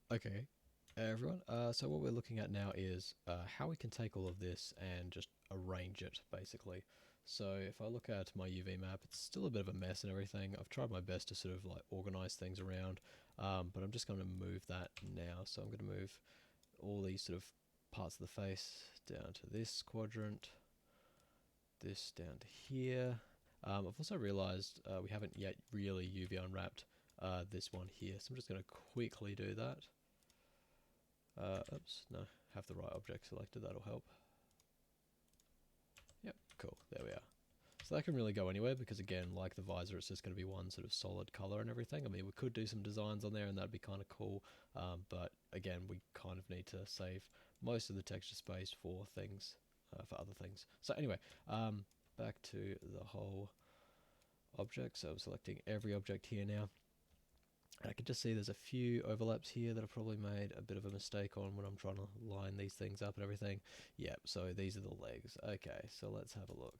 Okay, everyone. So what we're looking at now is how we can take all of this and just arrange it, basically. So if I look at my UV map, it's still a bit of a mess and everything. I've tried my best to sort of like organize things around, but I'm just going to move that now. So I'm going to move all these sort of parts of the face down to this quadrant, this down to here. I've also realized we haven't yet really UV unwrapped this one here, so I'm just going to quickly do that. Oops, no, have the right object selected, that'll help. Yep, cool, there we are. So that can really go anywhere because again, like the visor, it's just going to be one sort of solid color and everything. I mean, we could do some designs on there and that'd be kind of cool, but again, we kind of need to save most of the texture space for things, for other things. So anyway, back to the whole object. So I'm selecting every object here now. I can just see there's a few overlaps here that I've probably made a bit of a mistake on when I'm trying to line these things up and everything. Yep, so these are the legs. Okay, so let's have a look.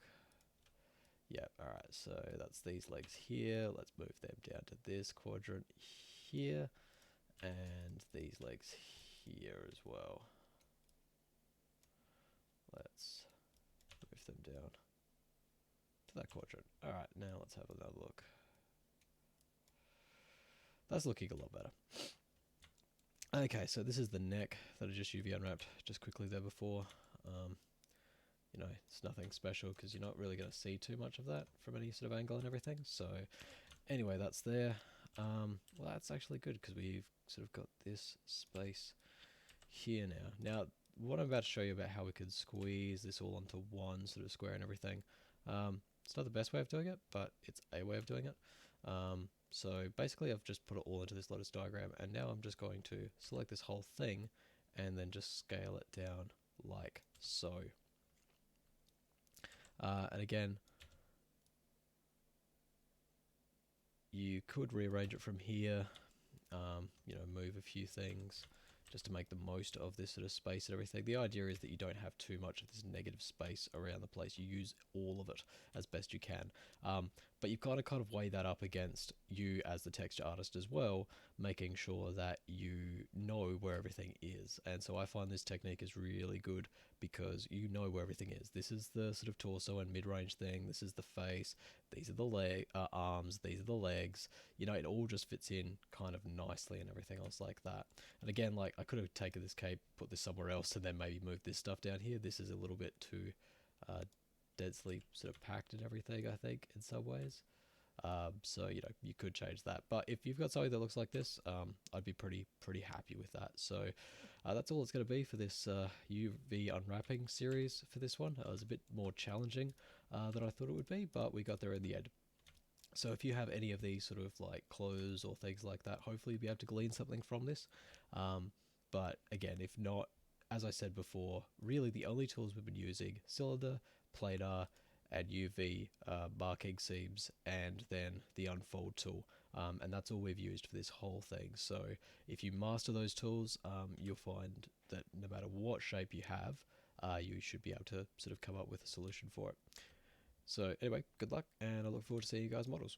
Yep, alright, so that's these legs here. Let's move them down to this quadrant here. And these legs here as well. Let's move them down to that quadrant. Alright, now let's have another look. That's looking a lot better. Okay, so this is the neck that I just UV unwrapped just quickly there before. You know, it's nothing special because you're not really going to see too much of that from any sort of angle and everything. So anyway, that's there. Well, that's actually good because we've sort of got this space here now. Now, what I'm about to show you about how we could squeeze this all onto one sort of square and everything. It's not the best way of doing it, but it's a way of doing it. So basically I've just put it all into this lotus diagram and now I'm just going to select this whole thing and then just scale it down like so. And again, you could rearrange it from here, you know, move a few things just to make the most of this sort of space and everything. The idea is that you don't have too much of this negative space around the place. You use all of it as best you can. But you've got to kind of weigh that up against you as the texture artist as well, making sure that you know where everything is. And so I find this technique is really good because you know where everything is. This is the sort of torso and mid-range thing. This is the face. These are the arms. These are the legs. You know, it all just fits in kind of nicely and everything else like that. And again, like I could have taken this cape, put this somewhere else, and then maybe moved this stuff down here. This is a little bit too densely sort of packed and everything, I think, in some ways. So, you know, you could change that. But if you've got something that looks like this, I'd be pretty happy with that. So that's all it's going to be for this UV unwrapping series for this one. It was a bit more challenging than I thought it would be, but we got there in the end. So if you have any of these sort of like clothes or things like that, hopefully you'll be able to glean something from this. But again, if not, as I said before, really the only tools we've been using, cylinder, planar, and UV marking seams, and then the unfold tool. And that's all we've used for this whole thing. So if you master those tools, you'll find that no matter what shape you have, you should be able to sort of come up with a solution for it. So anyway, good luck, and I look forward to seeing you guys' models.